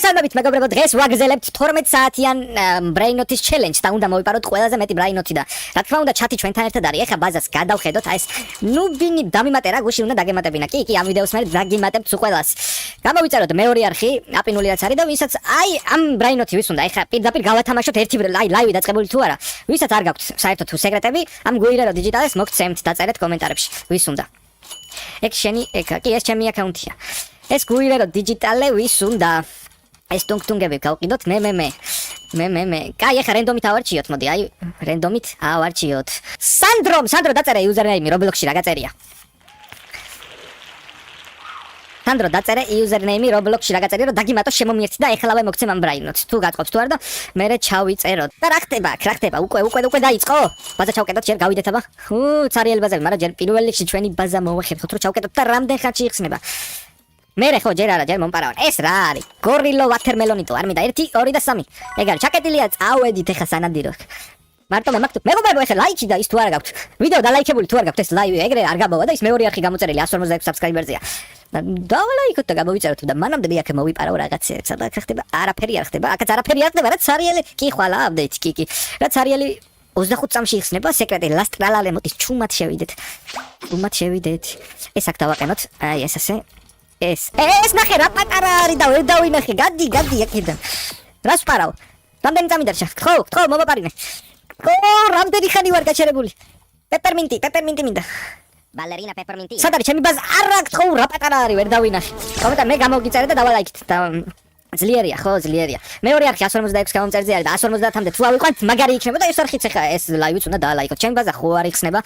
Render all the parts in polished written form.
მოგესალმებით მეგობრებო, დღეს ვაგრძელებთ 12 საათიან ბრეინოთის ჩელენჯს და უნდა მოვიპაროთ ყველაზე მეტი ბრეინოთი და რა თქმა უნდა ჩატი ჩვენთან ერთად არის. ეხლა ბაზას გადავხედოთ, აი ეს ნუბინი დამიმატე რა გუში უნდა დაგემატებინა. კი, ამ ვიდეოს მე დაგიმატებთ სულ ყველას. გამოვიწეროთ მეორე არხი, აპინული რაც არის და ვისაც აი ამ ბრეინოთი ვის უნდა, ეხლა პირდაპირ გავათამაშოთ ერთი აი ლაივი დაწყებული თუ არა. ვისაც არ გაქვთ საერთოდ თუ სეკრეტები, ამ გუირერო დიჯიტალეს მოგცემთ, დაწერეთ კომენტარებში. ვის უნდა? ეგ შენი, კი ეს ჩემი აკაუნტია. ეს გუირერო დიჯიტალე ვის უნდა? ეს ტუნგტუნგები გავყიდოთ მე. კაი, ახლა რენდომით ავარჩიოთ, მოდი, აი, რენდომით ავარჩიოთ. სანდრო დაწერე იუზერნეიმი Roblox-ში რა გაწერია. სანდრო დაწერე იუზერნეიმი Roblox-ში რა გაწერია, რომ დაგიმატო შემომიერთი და ეხლავე მოგცემ ამ ბრაინოთს. თუ გატყობს თუ არა და მე ჩავიწეროთ. და რა ხდება? უკვე დაიწყო. ბაზა ჩავკეტოთ, ჯერ გავიდეთ აბა. ცარიელი ბაზები, მაგრამ ჯერ პირველ რიგში ჩვენი ბაზა მოვახერხოთ, რომ ჩავკეტოთ და რამდენ ხანში იხსნება. მერე ხო ჯერ მომპარავენ. ეს რა არის? გორილო ვათერმელონიტო, არ მინდა 1, 2 და 3. ეგ არის, ჩაკეტილია, წავედით ეხა სანადირო. მარტო მეგობრებო, ეხლა ლაიქი და ის თუ არა გაქვთ. ვიდეო დალაიქებული თუ არ გაქვთ ეს ლაივი, ეგრე არ გამოვა და ის მეორე არხი გამოწერილი 156 subscriber-ზეა. დავალაიქოთ და გამოვიწეროთ და მანამდე მე აქ მოვიპარავ რაღაცებს. აბა რა ხდება? არაფერი არ ხდება. აქაც არაფერი არ ხდება, რაც სარიელი კი ხვალა აპდეიტი კი. რაც სარიელი 25 წამში იხსნება, სეკრეტი ლასტრალალე მოდის ჩუმად შევიდეთ. ეს აქ დავაყენოთ. აი ეს ასე. ეს ნახე რა პატარა არის და ვერ დავინახე. გადი აქედან. რას ვპარავ? რამდენი წამი დარჩა? ხო, მომაპარინე. რამდენი ხანი ვარ გაჩერებული? პეპერმინტი მინდა. ბალერინა პეპერმინტი. სად არის ჩემი ბაზა? არა, რა პატარა არის, ვერ დავინახე. კომენტარ მე გამოგიწერე და დავალაიქით და ძლიერია, ხო, ძლიერია. მეორე არხი 156 გამომწერზე არის და 150-მდე თუ ავიყვანთ, მაგარი იქნებოდა ეს არხიც ახლა ეს ლაივიც უნდა დაალაიქოთ. ჩემი ბაზა ხო არ იხსნება.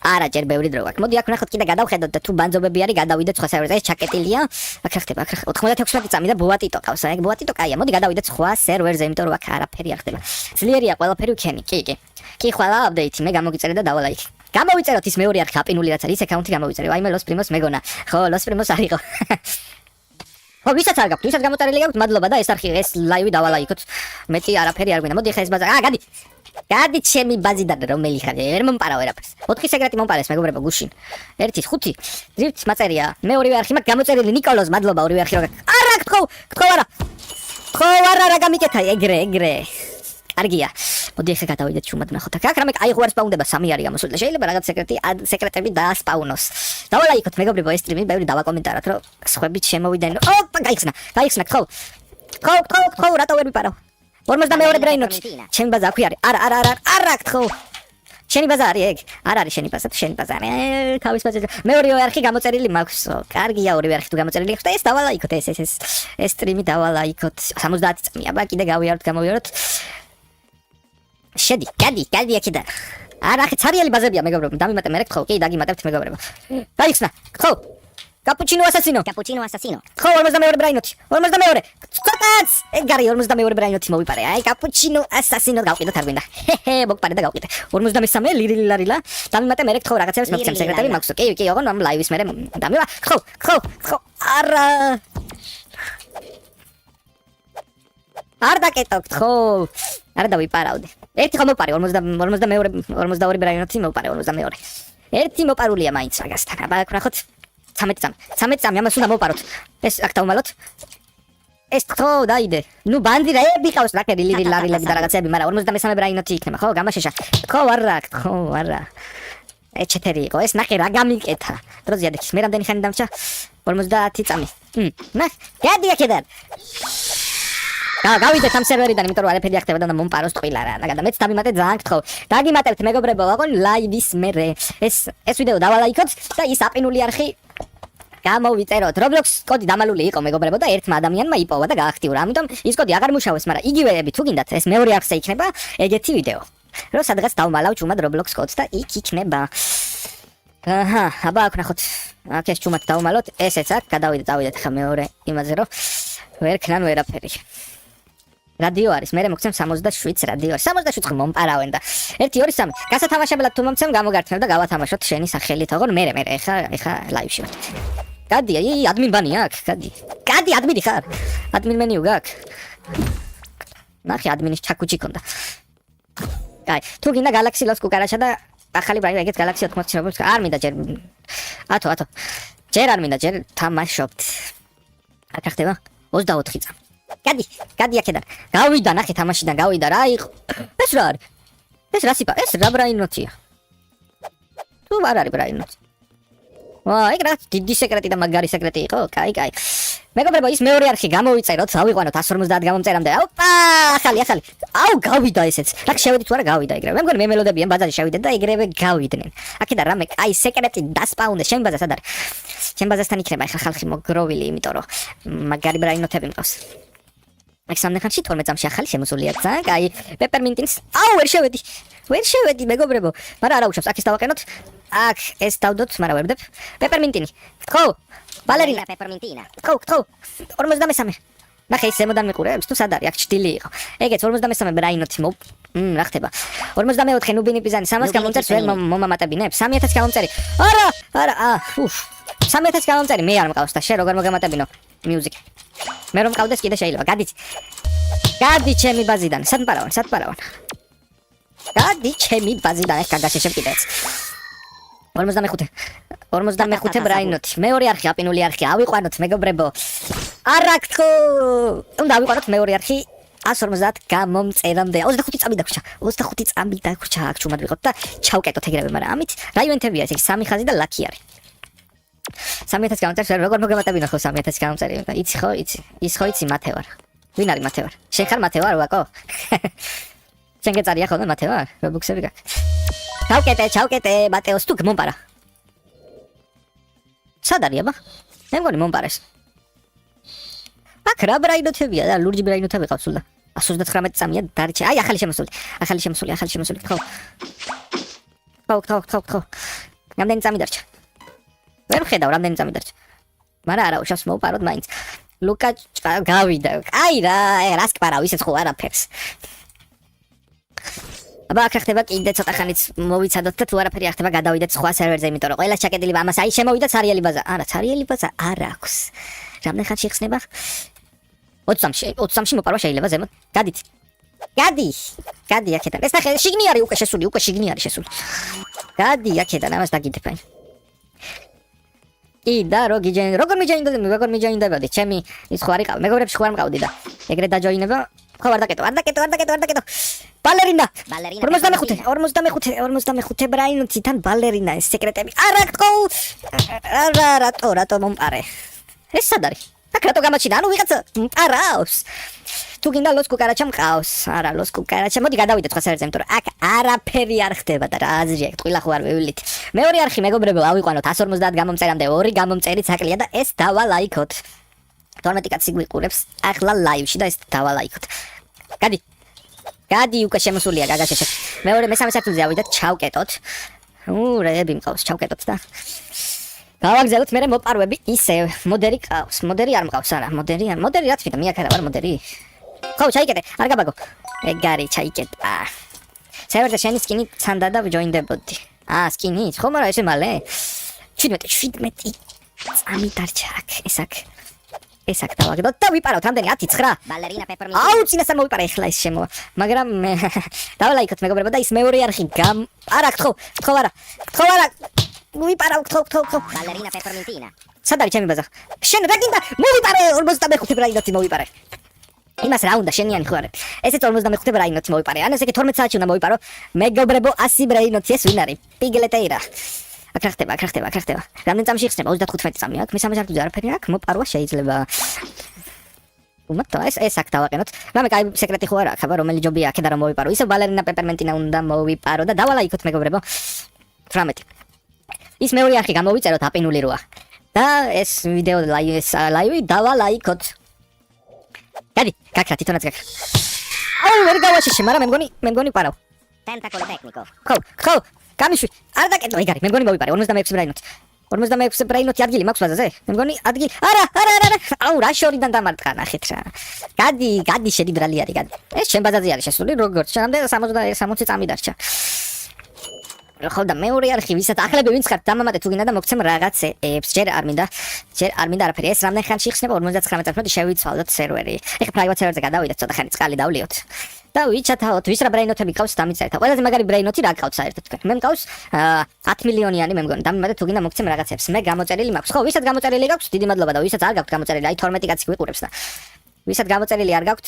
არა, ჯერ ბევრი დრო აქვს. მოდი აქ ვნახოთ კიდე გადავხედოთ და თუ ბანძობები არის, გადავიდეთ სხვა სერვერზე. ეს ჩაკეტილია. აქ ხდება, 96 წამი და ბოატიტო ყავს. ეგ ბოატიტო კაია. მოდი გადავიდეთ სხვა სერვერზე, იმიტომ რომ აქ არაფერი არ ხდება. ძლიერია ყველაფერი ვქენი. კი, ხვალა აპდეიტი მე გამოგიწერე და დავალაიქე. გამოვიწეროთ ის მეორე არხი აპინული რაც არის, აკაუნტი გამოვიწერე. ვაიმე Los Primos მეგონა. ხო, Los Primos არისო. ხო, ვისაც არ გაქვთ, ვისაც გამოწერილი გაქვთ, მადლობა და ეს არხი, ეს ლაივი დავალაიქოთ. მეტი არაფერი არ გვინდა. მოდი ხა ეს ბაზა. გადი ჩემი ბაზიდან რომელი ხარ? ვერ მომპარავ ვერაფერს. 4 სეკრეტი მომპარეს მეგობრებო გუშინ. 1, 5. ძირთ მაწერია. მე ორივე არხი მაქვს გამოწერილი. ნიკოლოზ, მადლობა ორივე არხი რა. არა, ხო არა რა გამიკეთა ეგრე. კარგია. მოდი ახლა გადავიდეთ ჩუმად ნახოთ. აქ რამე აი ხო არ სპაუნდება 3 არის გამოსული. შეიძლება რაღაც სეკრეტები დაასპაუნოს. დავალაიქოთ მეგობრებო ეს სტრიმი, ბევრი დავაკომენტაროთ, რომ სხვებიც შემოვიდნენ. ოპა, გაიხსნა. ხო, რატო ვერ ვიპარავ? 42 ბრეინოთი. ჩემი ბაზა აქვე არის. არა, ხო. შენი ბაზა არის ეგ. არ არის შენი ბაზა, შენი ბაზა. თავის ბაზაზე. მე ორივე არხი გამოწერილი მაქვს. კარგია, ორივე არხი თუ გამოწერილი აქვს და ეს დავალაიქოთ, ეს სტრიმი დავალაიქოთ. 70 წამი. აბა კიდე გამოვიაროთ. შედი, გადი აქედან. არა, ახლა ცარიელი ბაზებია მეგობრებო. დამიმატე მე ხო, კი, დაგიმატებთ მეგობრებო. გაიხსნა. ხო. კაპუჩინო ასასინო. ხო, 42 ბრაინოთი. 42. ცოტაც. ეგ არის 42 ბრაინოთი მოვიპარე. აი, კაპუჩინო ასასინო გავყიდოთ არ გვინდა. მოგპარე და გავყიდე. 53 ლილა. დამიმატე მე ხო რაღაცებს მოგცემ სეკრეტები მაქვს. კი, ოღონ ამ ლაივის მე დამივა. ხო. არა. არ დაკეტოთ, ხო. არა დავიპარავდი. ერთი ხო მოპარე 42 ბრაინოთი მოპარე 42. ერთი მოპარულია მაინც რაღაცთან. აბა ვნახოთ 13 წამი ამას უნდა მოპაროთ. ეს აქ დავმალოთ. ეს ხო დაიდე. ნუ ბანდირები ყავს რაკერი ლარილები და რაღაცები, მაგრამ 53 ბრაინოთი იქნება, ხო? გამაშეშა. ხო არა. ეჩეთერი იყო. ეს ნახე რა გამიკეთა. დროზე ადექის. მე რამდენი ხანი დამჭა? 50 წამი. გადი აქედან. გავიდეთ ამ სერვერიდან, იმიტომ რომ არაფერი არ ხდება და მომპაროს ტყილა რა. და მეც დამიმატე ძალიან გთხოვ. დაგიმატებთ მეგობრებო, ვაგონ ლაივის მერე. ეს ვიდეო დავალაიქოთ და ის აპინული არხი გამოვიწეროთ. Roblox კოდი დამალული იყო მეგობრებო და ერთმა ადამიანმა იპოვა და გააქტიურა. ამიტომ ის კოდი აღარ მუშაობს, მაგრამ იგივეები თუ გინდათ, ეს მეორე არხზე იქნება ეგეთი ვიდეო. რომ სადღაც დავმალავ ჩუმად Roblox კოდს და იქ იქნება. აბა აქ ნახოთ. აქ ეს ჩუმად დავმალოთ, ესეც აქ გადავიდეთ ხა მეორე იმაზე რომ ვერ ქნან ვერაფერი. რადიო არის, მე მოგცემ 67 რადიო. 67 ხო მომპარავენ და 1, 2, 3. გასათამაშებლად თუ მომცემ გამოგართმევ და გავათამაშოთ შენი სახელით, ოღონ მე ეხა ლაივში ვარ. გადი, ადმინ ბანი აქვს, გადი, ადმინი ხარ. ადმინ მენიუ გაქვს. ნახე ადმინის ჩაკუჩი ქონდა. კაი, თუ გინდა Galaxy Lost კუკარაჩა და ახალი ბრაინი ეგეთ Galaxy 80 არ მინდა ჯერ. ათო. ჯერ არ მინდა, ჯერ თამაშობთ. აქ ხდება 24 წამი. გადი აქედან. გავიდა, ნახე თამაშიდან გავიდა რა იყო. ეს რა არის? ეს რა სიპა? ეს რა ბრაინოტია? თუ არ არის ბრაინოტი. ვა, ეგ რა დიდი სეკრეტი და მაგარი სეკრეტი იყო. კაი. მეგობრებო, ის მეორე არხი გამოვიწეროთ, ავიყვანოთ 150 გამომწერამდე. ოპა, ახალი. აუ, გავიდა ესეც. რა შევედი თუ არა გავიდა ეგრევე. მე მგონი მე მელოდებიან ბაზარი შევიდნენ და ეგრევე გავიდნენ. აქედან რამე კაი სეკრეტი დასპაუნდეს შენ ბაზას ადარ. შენ ბაზასთან იქნება ახლა ხალხი მოგროვილი, იმიტომ რომ მაგარი ბრაინოტები მყავს. აქ სამნახანში 12 წამში ახალი შემოსულია ძა, კაი. პეპერმინტინს. აუ, ვერ შევედი მეგობრებო. მაგრამ არა უშავს, აქ ეს დავაყენოთ. აქ ეს დავდოთ, მაგრამ ვერ ვდებ. პეპერმინტინი. ხო. ბალერინა პეპერმინტინა. ხო. 53. ნახე ის ზემოდან მიყურებს თუ სად არის? აქ ჭდილი იყო. ეგეც 53 ბრაინოტი რა ხდება? 44 ნუბინი პიზანი 300 გამომწერს ვერ მომამატებინებს? 3000 გამომწერი. არა, 3000 გამომწერი მე არ მყავს და შენ როგორ მოგამატებინო? მიუზიკი. მე რომ მყავდეს კიდე შეიძლება. გადი ჩემი ბაზიდან. სად პარავან? გადი ჩემი ბაზიდან. ეს გაგაშეშებ კიდეც. 45 ბრაინოტი. მეორე არხი, აპინული არხი. ავიყვანოთ მეგობრებო. არა გთხოვ. უნდა ავიყვანოთ მეორე არხი 150 გამომწერამდე. 25 წამი დაგვრჩა. 25 წამი დაგვრჩა. აქ ჩუმად ვიყოთ და ჩავკეტოთ ეგრევე, მაგრამ ამით რა ივენთებია ეს? სამი ხაზი და ლაკი არის. 3000 გამომწერს როგორ მოგამატებინო ხო 3000 გამომწერი? იცი ხო, ის ხო იცი მათე ვარ. ვინ არის მათე ვარ? შენ ხარ მათე ვარ, ვაკო? შენ გეწარია ხოლმე მათე ვარ? რობუქსები გაქვს. ჩავკეტე, მატეოს თუ მომპარა. სად არის აბა? მე მგონი მომპარეს. აქ რა ბრაინოტებია და ლურჯი ბრაინოტები ყავს სულ და 139 წამია დარჩა. აი ახალი შემოსული. ხო. რამდენი წამი დარჩა? ვერ ვხედავ რამდენი წამი დარჩა. მაგრამ არა უშავს მოვპაროთ მაინც. ლუკა გავიდა. აი რა, რას კპარავ ისეც ხო არაფერს. აბა აქ ხდება კიდე ცოტა ხანიც მოვიცადოთ და თუ არაფერი არ ხდება გადავიდეთ სხვა სერვერზე, იმიტომ რომ ყველა ჩაკეტილი ამას აი შემოვიდა ცარიელი ბაზა. არა, ცარიელი ბაზა არ აქვს. რამდენ ხანში ხსნება? 23-ში მოპარვა შეიძლება ზემოთ. გადი აქედან. ეს ნახე, შიგნი არის უკვე შესული. გადი აქედან, ამას დაგიდებენ. და როგორ მიჯაინდებოდი? ჩემი ის ხო არ იყავ, მეგობრებში ხო არ მყავდი და ეგრე დაჯოინება. ხო არ დაკეტო. ბალერინა 45 ბრაინოტი თან ბალერინა ეს სეკრეტები. არა გთხოვ. რატო მომპარე? ეს სად არის? აქ რატო გამოჩინა? ანუ ვიღაცა მყავს. თუ გინდა ლოს კუკარაჩა მყავს. არა, ლოს კუკარაჩა. მოდი გადავიდეთ სხვა სერვერზე, იმიტომ რომ აქ არაფერი არ ხდება და რა აზრია, ტყილა ხო არ ვევილით. მეორე არხი მეგობრებო, ავიყვანოთ 150 გამომწერამდე 2 გამომწერიც აკლია და ეს დავალაიქოთ. 12 კაცი გვიყურებს ახლა ლაივში და ეს დავალაიქოთ. გადი უკვე შემოსულია გაგაშეშე. მესამე სართულზე ავიდეთ, ჩავკეტოთ. რეები მყავს, ჩავკეტოთ და გავაგზავნოთ მე მოპარვები ისე მოდერი ყავს. მოდერი არ მყავს, არა, მოდერი რა თქმა უნდა, მე აქ არა ვარ მოდერი. ხო, ჩაიკეტე, არ გაბაგო. ეგარი ჩაიკეტა. სერვერზე შენი სკინი ცანდა და ვჯოინდებოდი. სკინი? ხო, მაგრამ ესე მალე. 17 წამი დარჩა აქ, ეს აქ დავაგდოთ და ვიპარავთ რამდენი 10-9. ბალერინა პეპერმინტი. აუ, წინასწარ მოვიპარე ახლა ის შემოვა. მაგრამ დავალაიქოთ მეგობრებო და ის მეორე არხი არა, გთხოვ არა. ვიპარავ, გთხოვ. ბალერინა პეპერმინტინა. სად არის ჩემი ბაზა? შენ რა გინდა? მოვიპარე 45 ბრაინოტი მოვიპარე. იმას რა უნდა შენიანი ხო არა? ესეც 45 ბრაინოტი მოვიპარე. ან ესე 12 საათში უნდა მოვიპარო. მეგობრებო 100 ბრაინოტი ეს ვინ არის? პიგლეტეირა. აქ ხდება. რამდენ წამში ხდება? 35 წამი აქვს. მესამე სართულზე არაფერი აქვს. მოპარვა შეიძლება. ეს აქ დავაყენოთ. რამე კაი სეკრეტი ხო არა აქვს, აბა რომელი ჯობია აქედან რომ მოვიპარო. ისევ ბალერინა პეპერმინტინა უნდა მოვიპარო და დავალაიქოთ მეგობრებო. 18. ის მეორე არხი გამოვიწეროთ აპინული როა. და ეს ვიდეო ლაივი დავალაიქოთ. გადი, გაქრა თვითონაც გაქრა. აუ, ვერ გავაშეშე, მაგრამ მე მგონი პარავ. Tentacolo tecnico. ხო. გამიშვი. არ დაკეტო, ეგ არის. მე მგონი მოვიპარე 46 ბრაინოტი. 46 ბრაინოტი ადგილი მაქვს ბაზაზე? მე მგონი ადგილი. არა. აუ, რა შორიდან დამარტყა, ნახეთ რა. გადი შედი ბრალი არის, გადი. ეს შენ ბაზაზე არის შესული, როგორც შენამდე 60 წამი დარჩა. ხო და მეორე არხი, ვისაც ახლები ვინც ხართ, დამამატე თუ გინდა და მოგცემ რაღაცეებს. ჯერ არ მინდა არაფერი. ეს რამდენ ხანში ხსნება? 59 წუთი შევიცვალოთ სერვერი. ეხლა პრაივატ სერვერზე გადავიდეთ, ცოტა ხანი წყალი დავლიოთ. და ვიჩათაოთ, ვის რა ბრაინოტები ყავს დამიწერეთ. ყველაზე მაგარი ბრაინოტი რა ყავს საერთოდ თქვენ? მე მყავს 10 მილიონიანი მე მგონი. დამემატე თუ გინდა მოგცემ რაღაცებს. მე გამოწერილი მაქვს. ხო, ვისაც გამოწერილი გაქვს, დიდი მადლობა და ვისაც არ გაქვს გამოწერილი, აი 12 კაცი გვიყურებს და ვისაც გამოწერილი არ გაქვთ,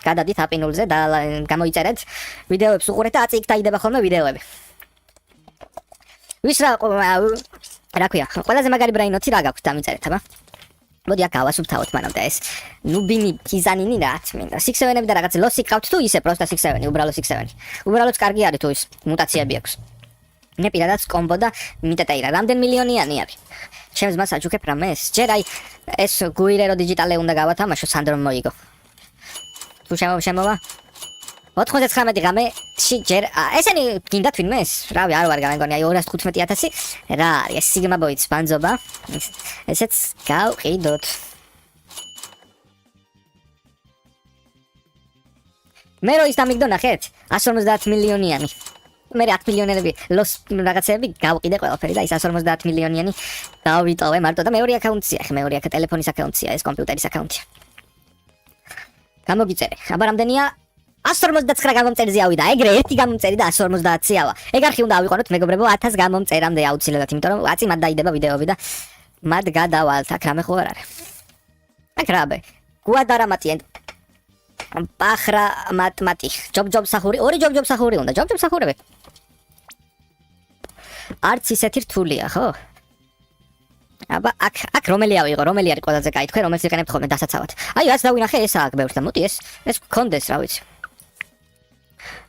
გადადით აპინულზე და გამოიწერეთ ვიდეოებს უყურეთ და აწი იქ დაიდება ხოლმე ვიდეოები. ვის რა ქვია, ყველაზე მაგარი ბრაინოთი რა გაქვთ დამიწერეთ, აბა. მოდი აქ ავასუფთავოთ მანამდე ეს ნუბინი პიზანინი რაც მინდა. სიქსევენები და რაღაც ლოსი ყავთ თუ ისე პროსტა სიქსევენი, უბრალო სიქსევენი. უბრალოდ კარგი არის თუ ის მუტაციები აქვს. მე პირადად კომბო და მიტეტეირა რამდენ მილიონიანი არის. ჩემს მას აჯუქებ რამე ეს. ჯერ აი ეს გუირერო დიჯიტალე უნდა გავათამაშო სანდრო მოიგო. თუ შემოვა 99 ღამე ჯერ ესენი გინდა თვინმე ეს რავი არ ვარ გამეგონი აი 215,000 რა არის ეს სიგმა ბოიც ბანძობა ესეც გავყიდოთ მე რო ის დამიგდო ნახეთ 150 მილიონიანი მე 10 მილიონერები ლოს რაღაცები გავყიდე ყველაფერი და ის 150 მილიონიანი დავიტოვე მარტო და მეორე აკაუნტია ხე მეორე ტელეფონის აკაუნტია ეს კომპიუტერის აკაუნტია გამოგიწერე აბა რამდენია 159 გამომწერზე ავიდა. ეგრე ერთი გამომწერი და 150-ი ავა. ეგ არხი უნდა ავიყვანოთ მეგობრებო 1000 გამომწერამდე აუცილებლად, იმიტომ რომ აწი მათ დაიდება ვიდეოები და მათ გადავალთ. აქ რამე ხო არ არის. აქ რაბე. გუადარამატიენ. პახრა მატმატი. ჯობ სახური, ორი ჯობ სახური უნდა. ჯობ სახურები. არც ისეთი რთულია, ხო? აბა აქ რომელი ავიღო, რომელი არის ყველაზე კაი თქვენ, რომელს იყენებთ ხოლმე დასაცავად. აი რაც დავინახე ეს აქ ბევრს და მოდი ეს გქონდეს, რა ვიცი.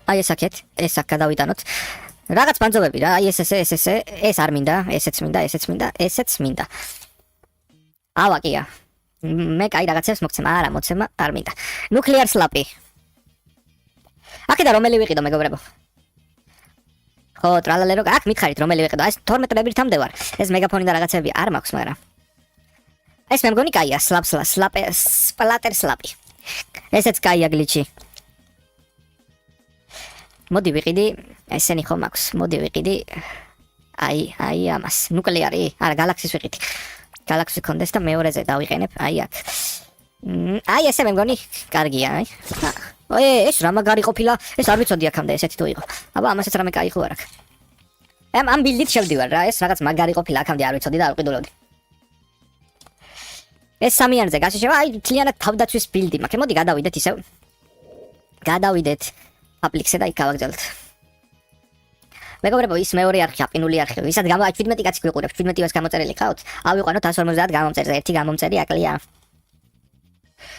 აი ეს აქეთ, ეს აქ გადავიტანოთ. რაღაც ბანძობები რა, აი ეს არ მინდა, ესეც მინდა. ავაკია. მე კაი რაღაცებს მოგცემ, არა, მოცემა არ მინდა. ნუკლეარ სლაპი. აქედა რომელი ვიყიდო მეგობრებო? ხო, ტრალალერო, აქ მითხარით რომელი ვიყიდო? ეს 12 მეტრებირთამდე ვარ. ეს მეგაფონი და რაღაცები არ მაქვს, მაგრამ ეს მე მგონი კაია, სპლატერ სლაპი. ესეც კაია გლიჩი. მოდი ვიყიდი, ესენი ხომ აქვს. მოდი ვიყიდი. აი ამას. ნუკლეარი, არა, გალაქსის ვიყიდი. გალაქსი კონდეს და მეორეზე დავიყენებ, აი აქ. აი ესე მე მგონი კარგია, აი. ეს რა მაგარი ყოფილა, ეს არ ვიცოდი აქამდე ესეთი თუ იყო. აბა ამასაც რამე კაი ხო არ აქვს. ამ ბილდით შევდივარ რა, ეს რაღაც მაგარი ყოფილა აქამდე არ ვიცოდი და არ ვყიდულობდი. ეს სამიანზე გაშიშება, აი თლიანად თავდაცვის ბილდი მაქვს. მოდი გადავიდეთ ისევ. გადავიდეთ აპლიქსზე და იქ გავაგზავნოთ. მეგობრებო, ის მეორე არხი, აპინული არხი, ვისაც 17 კაცი გვიყურებს, 17-ს გამოწერილი ყავთ, ავიყვანოთ 150 გამომწერზე, ერთი გამომწერი აკლია.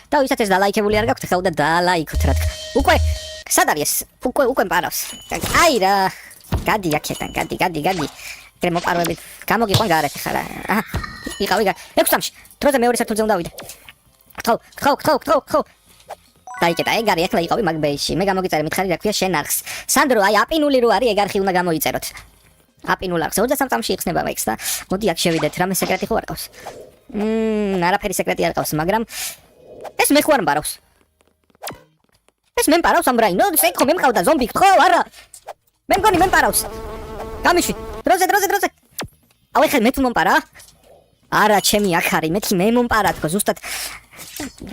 და ვისაც ეს დალაიქებული არ გაქვთ, ხელ და დალაიქოთ რა თქმა. უკვე სად არის ეს? უკვე მყარავს. აი რა. გადი აქედან, გადი. ეგრე მოპარვებით. გამოგიყვან გარეთ ხარა. აჰა. იყავი 6-ში. დროზე მეორე სართულზე უნდა ვიდე. ხო. დაიკეტა ეგ არის ახლა იყავი მაგ ბეიში. მე გამოგიწერე მითხარი რა ქვია შენ არხს. სანდრო, აი აპინული რო არის ეგ არხი უნდა გამოიწეროთ. აპინულ არხს 23 წამში იხსნება მექს და მოდი აქ შევიდეთ. რამე სეკრეტი ხო არ ყავს? არაფერი სეკრეტი არ ყავს, მაგრამ ეს მე ხო არ მყარავს. ეს მე მყარავს ამ რაინო, ეს ხო მე მყავდა ზომბი, ხო არა? მე მგონი მე მყარავს. გამიშვი. დროზე. აუ ეხლა მე თუ მომპარა? არა, ჩემი აქ არის, მეთქი მე მომპარა თქო, ზუსტად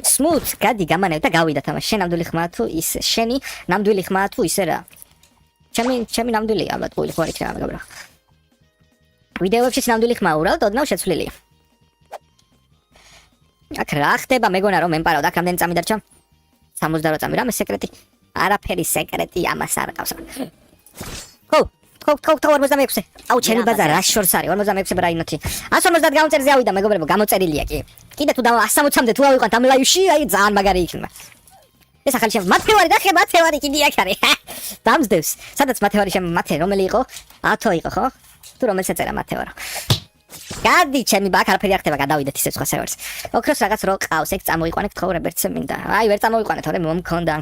smooth გადი გამანებ და გავიდა თამაში. შენ ნამდვილი ხმა თუ ის შენი ნამდვილი ხმა თუ ისე რა. ჩემი ნამდვილი ალბათ ყოლი ხო არ იქნება მეგობრა. ვიდეოებში ნამდვილი ხმა უბრალოდ ოდნავ შეცვლილია. აქ რა ხდება მეგონა რომ მემპარავ და აქ რამდენი წამი დარჩა? 68 წამი რამე სეკრეტი? არაფერი სეკრეტი ამას არ ყავს. ხო 46. აუ ჩემი ბაზა რა შორს არის 46 ბრაინოთი. 150 გამომწერზე ავიდა მეგობრებო, გამოწერილია კი. კიდე თუ 160-მდე თუ ავიყვანთ ამ ლაივში, აი ძალიან მაგარი იქნება. ეს ახალი შემ მათევარი და ხე მათევარი კიდე აქ არის. დამსდევს. სადაც მათევარი შემ მათე რომელი იყო? ათო იყო ხო? თუ რომელსაც ეწერა მათევარო. გადი ჩემი ბაქ არაფერი არ ხდება, გადავიდეთ ისე სხვა სერვერს. ოქროს რაღაც რო ყავს, ეგ წამოიყვანეთ ხო რებერცე მინდა. აი ვერ წამოიყვანეთ, თორე მომქონდა.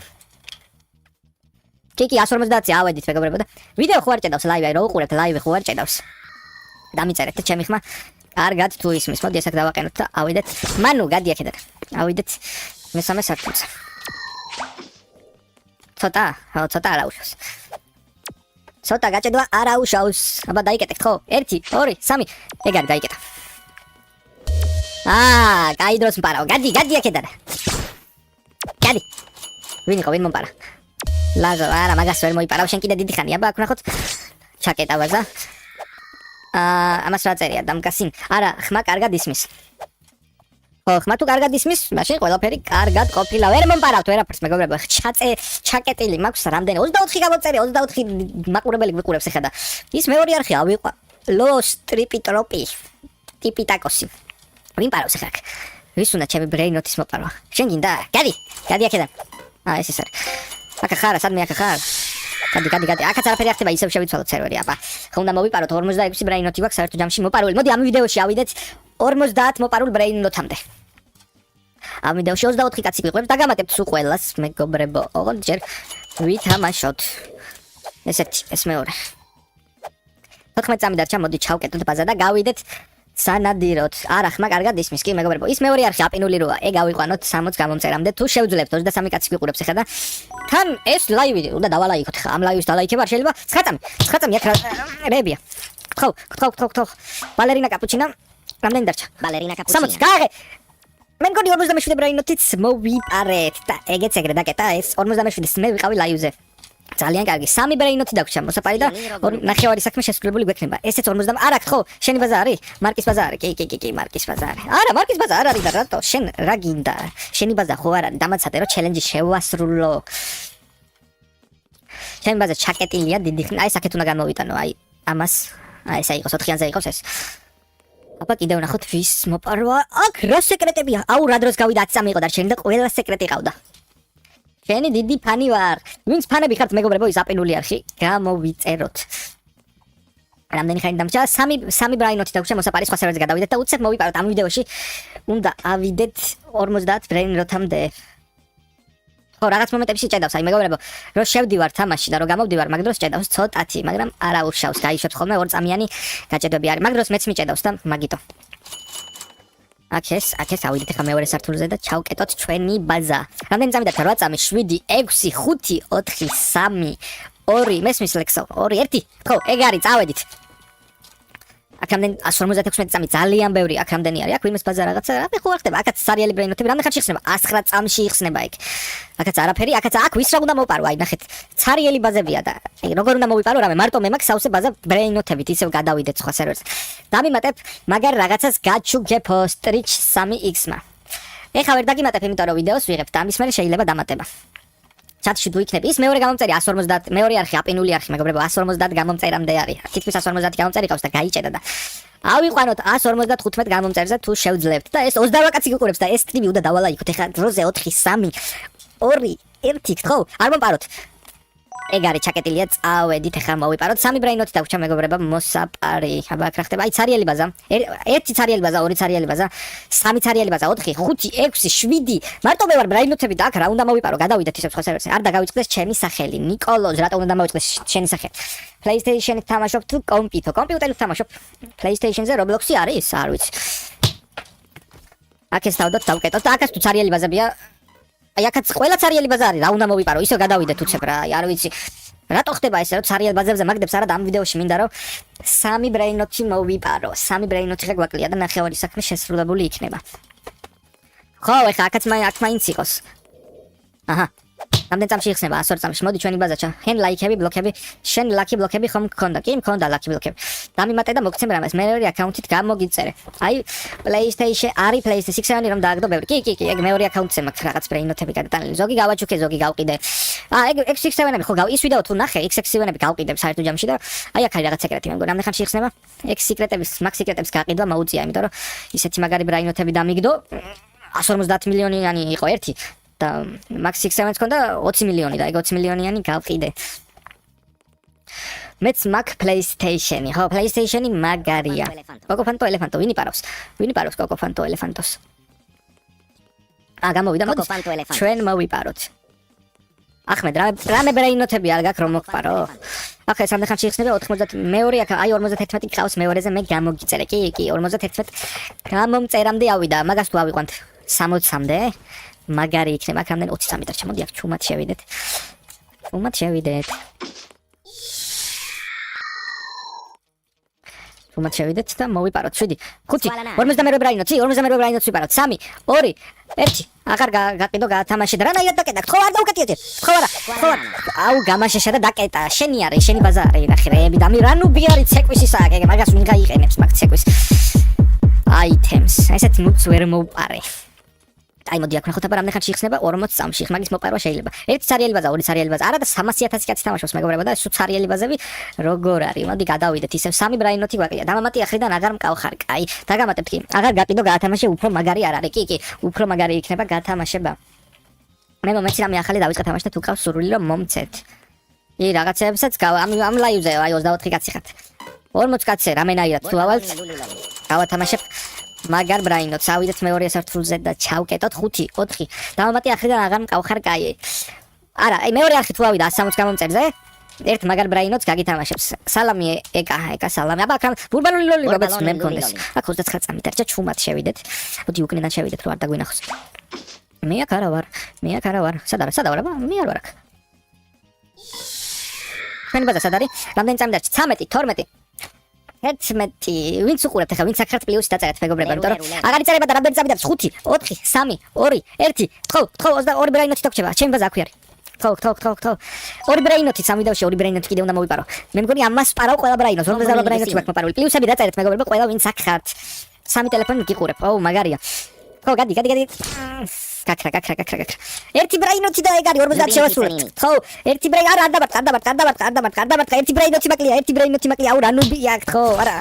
კი 150 ავედით მეგობრებო და ვიდეო ხო არ ჭედავს ლაივი, რო უყურებთ ლაივი ხო არ ჭედავს. დამიწერეთ და ჩემი ხმა კარგად თუ ისმის. მოდი ესაკ დავაყენოთ და ავიდეთ. მანუ გადი აქედან. ავიდეთ მესამე სართულზე. ცოტა არა უშავს. ცოტა გაჭედვა არა უშავს. აბა დაიკეტეთ ხო? 1 2 3 ეგ არ დაიკეტა. კაი დროს მყარავ. გადი აქედან. გადი. ვინ იყო ვინ მომპარა? ლაზო, არა, მაგას ვერ მოიპარავ, შენ კიდე დიდი ხანია, აბა აქ ნახოთ. ჩაკეტა ვაზა. ამას რა წერია დამკასინ? არა, ხმა კარგად ისმის. ხო, ხმა თუ კარგად ისმის, მაშინ ყველაფერი კარგად ყოფილა. ვერ მომპარავთ ვერაფერს, მეგობრებო. ჩაკეტილი მაქვს რამდენი 24 გამოცერი, 24 მაყურებელი გვიყურებს ახლა და ის მეორე არხი ავიყვა. ლოს ტრიპიტროპი. ტიპიტაკოსი. ვინ პარავს ახლა? ვის უნდა ჩემი ბრეინოთის მოპარვა? შენ გინდა? გადი აქედან. ეს ის არის. აკა ხარა, სადმე აკა ხარ? გადი. აკაც არაფერი ახტება, ისევ შევიცვალოთ სერვერი, აბა. ხო უნდა მოვიპაროთ 46 ბრეინოთი გვაქვს საერთო ჯამში მოპარული. მოდი ამ ვიდეოში ავიდეთ 50 მოპარულ ბრეინოთამდე. ამ ვიდეოში 24 კაცი გვიყვებს და გამატებთ სულ ყველას, მეგობრებო. ოღონდ ჯერ ვითამაშოთ. ეს მეორე. 14 წამი დარჩა, მოდი ჩავკეტოთ ბაზა და გავიდეთ სანადიროთ. არა, ხმა კარგად ისმის, კი მეგობრებო. ის მეორე არხი აპინული როა. გავიყვანოთ 60 გამომწერამდე. თუ შევძლებთ 23 კაცი გვიყურებს ახლა და თან ეს ლაივი უნდა დავალაიქოთ ხა. ამ ლაივის დალაიქება არ შეიძლება. 9 წამი აქ რებია. ხო. ბალერინა კაპუჩინა. რამდენი დარჩა? ბალერინა კაპუჩინა. 60 გააღე. მე მგონი 47 ბრეინოთიც მოვიპარეთ და ეგეც ეგრე დაკეტა ეს 47-ის მე ვიყავი ლაივზე. ძალიან კარგი. 3 ბრეინოთი დაგვრჩა მოსაპარი და ნახევარი საქმე შესრულებული გვექნება. ესეც 50 არა ხო? შენი ბაზა არის? მარკის ბაზა არის? კი, მარკის ბაზა არის. არა, მარკის ბაზა არ არის და რატო? შენ რა გინდა? შენი ბაზა ხო არ არის? დამაცადე რომ ჩელენჯი შევასრულო. შენი ბაზა ჩაკეტილია დიდი ხნით. აი საკეთ უნდა გამოვიტანო. აი ამას. აი ესა იყოს 4-იანზე იყოს ეს. აბა კიდევ ნახოთ ვის მოპარვა. აქ რა სეკრეტებია? აუ რა დროს გავიდა 10 წამი იყო და შენ და ყველა სეკრეტი ყავდა. შენი დიდი ფანი ვარ. ვინც ფანები ხართ მეგობრებო, ის აპინული არხი გამოვიწეროთ. რამდენი ხანი დამჭა? 3 ბრაინოთი დაგვრჩა მოსაპარის სხვა სერვერზე გადავიდეთ და უცებ მოვიპაროთ ამ ვიდეოში. უნდა ავიდეთ 50 ბრეინოთამდე. ხო, რაღაც მომენტებში ჭედავს, აი მეგობრებო, რომ შევდივარ თამაში და რომ გამოვდივარ, მაგ დროს ჭედავს ცოტათი, მაგრამ არა უშავს, გაიშვებს ხოლმე 2 წამიანი გაჭედვები არის. მაგ დროს მეც მიჭედავს და მაგიტო. აქეს ავიდეთ ახლა მეორე სართულზე და ჩავკეტოთ ჩვენი ბაზა. რამდენი წამი დარჩა? 8 წამი, 7, 6, 5, 4, 3, 2, მესმის ლექსო, 2, 1. ხო, ეგ არის, წავედით. აქ რამდენი 156 წამი ძალიან ბევრი, აქ რამდენი არის? აქ ვინმეს ბაზა რაღაცა, რა ხო არ ხდება? აქაც სარიალი ბრეინოთები, რამდენი ხანში იხსნება? 109 წამში იხსნება იქ. აქაც არაფერი, აქაც აქ ვის რა უნდა მოვპარო? აი ნახეთ, ცარიელი ბაზებია და აი როგორ უნდა მოვიპარო რამე, მარტო მე მაქვს საუსე ბაზა ბრეინოთებით, ისევ გადავიდეთ სხვა სერვერზე. დამიმატებ მაგარ რაღაცას გაჩუგებო Strich 3X-მა. ეხა ვერ დაგიმატებ, იმიტომ რომ ვიდეოს ვიღებთ, ამის მერე შეიძლება დამატება. ჩატში თუ იქნება ის მეორე გამომწერი 150 მეორე არხი აპინული არხი მეგობრებო 150 გამომწერამდე არის. თითქმის 150 გამომწერი ყავს და გაიჭედა და ავიყვანოთ 155 გამომწერზე თუ შევძლებთ და ეს 28 კაცი გიყურებს და ეს სტრიმი უნდა დავალაიქოთ. ეხლა დროზე 4 3 2 1 ხო არ მომპაროთ. ეგ არის ჩაკეტილია, წავედით ახლა მოვიპაროთ 3 ბრეინოთი დაგვრჩა მეგობრებო მოსაპარი. აბა აქ რა ხდება? აი ცარიელი ბაზა, 1 ცარიელი ბაზა, 2 ცარიელი ბაზა, 3 ცარიელი ბაზა, 4, 5, 6, 7. მარტო მე ვარ ბრეინოთები და აქ რა უნდა მოვიპარო? გადავიდეთ ისევ სხვა სერვერზე. არ დაგავიწყდეს ჩემი სახელი. ნიკოლოზ, რატო უნდა დამოვიწყდეს შენი სახელი? PlayStation-ით თამაშობ თუ კომპიუტერით თამაშობ? PlayStation-ზე Roblox-ი არის? არ ვიცი. აქ ეს დავდოთ, დავკეტოთ და აქაც თუ ცარიელი ბაზებია აი აქაც ყველა ცარიელი ბაზა არის, რა უნდა მოვიპარო? ისევ გადავიდეთ უცებ რა, არ ვიცი. რატო ხდება ესე, რომ ცარიელ ბაზებზე მაგდებს არა და ამ ვიდეოში მინდა რომ 3 ბრეინოთი მოვიპარო. 3 ბრეინოთი ხა გვაკლია და ნახევარი საქმე შესრულებული იქნება. ხო, ეხლა აქაც მაინც იყოს. აჰა. რამდენი წამში იხსნება? 100 წამში. მოდი ჩვენი ბაზა ჩა. ჰენ ლაიქები, ბლოკები, შენ ლაკი ბლოკები ხომ გქონდა? კი, მქონდა ლაკი ბლოკები. დამიმატე და მოგცემ რამეს. მეორე აკაუნთით გამოგიწერე. აი, PlayStation არის PlayStation 6-იანი რომ დააგდო ბევრი. კი, ეგ მეორე აკაუნთზე მაქვს რაღაც ბრეინოთები გადატანილი. ზოგი გავაჩუქე, ზოგი გავყიდე. ეგ X6-ები ხო ის ვიდეო თუ ნახე, X6-ები გავყიდებ საერთო ჯამში და აი აქ არის რაღაც სეკრეტი, მე მგონი, რამდენი ხანში იხსნება? X სეკრეტების, მაგ სეკრეტების გაყიდვა მოუწია, იმიტომ რომ ისეთი მაგარი ბრეინოთები დამიგდო. 150 მილიონიანი იყო ერთი. და Max 6-ს ქონდა 20 მილიონი და ეგ 20 მილიონიანი გავყიდე. მეც მაგ PlayStation-ი, ხო, PlayStation-ი მაგარია. კოკოფანტო ელეფანტო, ვინი პარავს? ვინი პარავს კოკოფანტო ელეფანტოს? გამოვიდა, მოდი. ჩვენ მოვიპაროთ. ახმედ, რამე ბრეინოთები არ გაქვს რომ მოგპარო? ახლა ეს ამდენ ხანში იხსნება 90 მეორე აქ აი 51 ყავს მეორეზე მე გამოგიწერე. კი, 51 გამომწერამდე ავიდა, მაგას თუ ავიყვანთ 60-მდე. მაგარი იქნება, აქ რამდენი 20 წამი დარჩა. მოდი აქ ჩუმად შევიდეთ. ჩუმად შევიდეთ და მოვიპაროთ 7, 5, 52 ბრაინოთი, 52 ბრაინოთს ვიპაროთ. 3, 2, 1. აღარ გაყიდო, გაათამაშე და რანაირად დაკეტა? ხო არ დავუკეტიეთ. ხო არა. აუ გამაშეშა და დაკეტა. შენი არის, შენი ბაზა არის. ნახე რეები და მე რა ნუბი არის ცეკვის ისა, მაგას ვინ გაიყენებს მაგ ცეკვის. items. ესეთ ნუც ვერ მოვპარე. აი მოდი აქ ნახოთ აბა რამდენი ხანში იხსნება 40 წამში. მაგის მოპარვა შეიძლება. ერთი ცარიელი ბაზა, ორი ცარიელი ბაზა. არა და 300,000 კაცი თამაშობს მეგობრებო და სულ ცარიელი ბაზები როგორ არის? მოდი გადავიდეთ ისევ 3 ბრაინოთი გვაკლია. დამამატი ახრიდან აღარ მყავხარ. კაი, დაგამატებთ კი. აღარ გაყიდო გაათამაშე უფრო მაგარი არ არის. კი, უფრო მაგარი იქნება გათამაშება. მე მომეცი რამე ახალი დავიწყე თამაში და თუ ყავს სურვილი რომ მომცეთ. ი რაღაცებსაც ამ ლაივზე აი 24 კაცი ხართ. 40 კაცზე რამენაირად თუ ავალთ. გავათამაშებ მაგარ ბრაინოც ავიდეთ მეორე სართულზე და ჩავკეტოთ 5 4 დამამატი ახრიდან აღარ მყავხარ კაი არა აი მეორე არხი თუ ავიდა 160 გამომწერზე ერთ მაგარ ბრაინოც გაგითამაშებს სალამი ეკა სალამი აბა აქ ბურბანული ლოლი ბაბაც მე მქონდეს აქ 29 წამი დარჩა ჩუმად შევიდეთ მოდი უკნიდან შევიდეთ რომ არ დაგვინახოს მე აქ არა ვარ სად ვარ აბა მე არ ვარ აქ თქვენი ბაზა სად არის რამდენი წამი დარჩა 13 12 11 ვინც უყურებთ ახლა ვინც აქ პლუსი დაწერეთ მეგობრებო იმიტომ რომ აღარ იწერება და რამდენი წამი დარჩა 5 4 3 2 1 თქო 22 ბრაინოთი თქჩება ჩემი ბაზა აქვე არის თქო ორი ბრაინოთი სამი დავში ორი ბრაინოთი კიდე უნდა მოვიპარო მე მგონი ამას პარავ ყველა ბრაინოს 50 ბრაინოთი გვაქვს მოპარული პლუსები დაწერეთ მეგობრებო ყველა ვინც აქ ხართ სამი ტელეფონი გიყურებ აუ მაგარია ხო გადი კაკრა ერთი ბრაინოთი და ეგ არის 50 შევასრულებთ ხო ერთი ბრაინი არა არ დავარ ერთი ბრაინოთი მაკლია აუ რა ნუბია ხო არა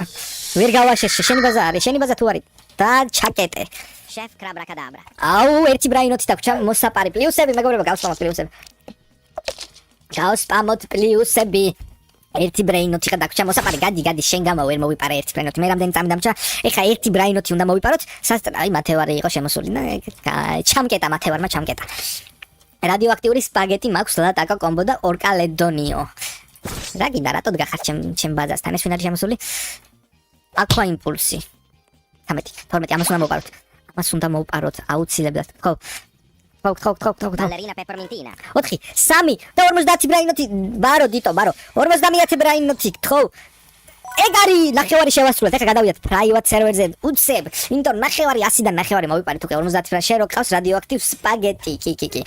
ვერ გავაშეშე შენი ბაზა არის შენი ბაზა თუ არის და ჩაკეტე შეფ კრაბრაკადაბრა აუ ერთი ბრაინოთი დაგვჭა მოსაპარი პლუსები მეგობრებო გავსპამოთ პლუსები ერთი ბრაინოთი გადაგჭა მოსაპარი გადი შენ გამა ვერ მოვიპარე ერთი ბრაინოთი მე რამდენი წამი დამჭა ეხა ერთი ბრაინოთი უნდა მოვიპაროთ აი მათევარი იყო შემოსული და ჩამკეტა მათევარმა ჩამკეტა რადიოაქტიური სპაგეტი მაქვს ლატაკა კომბო და ორკალედონიო რა გინდა რატოდ გახარ ჩემ ბაზასთან ეს ვინ არის შემოსული აქვა იმპულსი 13 12 ამას უნდა მოვპაროთ აუცილებლად ხო ბალერინა პეპერმინტინა 4 3 და 50 ბრაინოთი ბარო დიტო ბარო 50 ბრაინოთი ხო ეგ არის ნახევარი შევასრულეთ ეხლა გადავიდეთ პრაივატ სერვერზე უცებ იმიტომ ნახევარი 100-დან ნახევარი მოვიპარეთ უკვე 50 ბრაინი შენ რო ყავს რადიოაქტივ სპაგეტი კი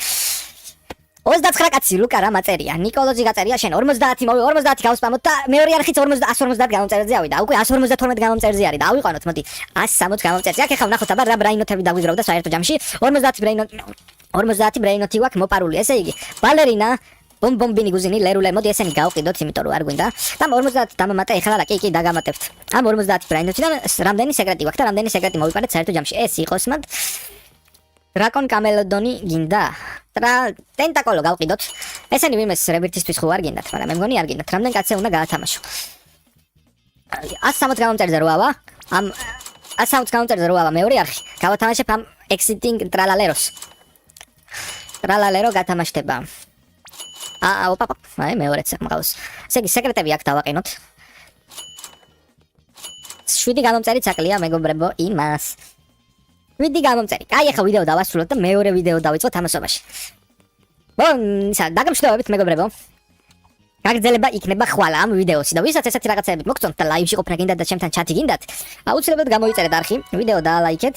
29 კაცი ლუკა რა მაწერია ნიკოლოზი გაწერია შენ 50 გავსპამოთ და მეორე არხიც 150 გამომწერზე ავიდა უკვე 152 გამომწერზე არის და ავიყვანოთ მოდი 160 გამომწერზე აქ ეხლა ვნახოთ აბა რა ბრაინოთები დაგვიზრავდა საერთო ჯამში 50 ბრაინოთი გვაქვს მოპარული ესე იგი ბალერინა ბომბინი გუზინი ლერულე მოდი ესენი გავყიდოთ იმიტომ რომ არ გვინდა და 50 დამამატე ეხლა რა კი დაგამატებთ ამ 50 ბრაინოთიდან რამდენი სეკრეტი გვაქვს და რამდენი სეკრეტი მოვიპარეთ საერთო ჯამში ეს იყოს მათ დრაკონ კამელოდონი გინდა ტენტაკოლო გავყიდოთ ესენი ვიმეს რებირთისთვის ხო არ გინდათ მაგრამ მე მგონი არ გინდათ რამდენი კაცზე უნდა გაათამაშო 160 გამომწერზე როავა ამ 160 გამომწერზე როავა მეორე არხი გავათამაშებ ამ exiting ტრალალერო გათამაშდება ოპა აი მეორეც მყავს ესე იგი სეკრეტები აქ დავაყენოთ 7 გამომწერიც აკლია მეგობრებო იმას ვიდი გამომწერი. კაი, ახლა ვიდეო დავასრულოთ და მეორე ვიდეო დავიწყოთ თამაშობაში. დაგმშვიდობებით მეგობრებო. გაგრძელება იქნება ხვალ ამ ვიდეოში და ვისაც ესეთი რაღაცები მოგწონთ და ლაივში ყოფნა გინდათ და ჩემთან ჩატი გინდათ, აუცილებლად გამოიწერეთ არხი, ვიდეო დაალაიქეთ.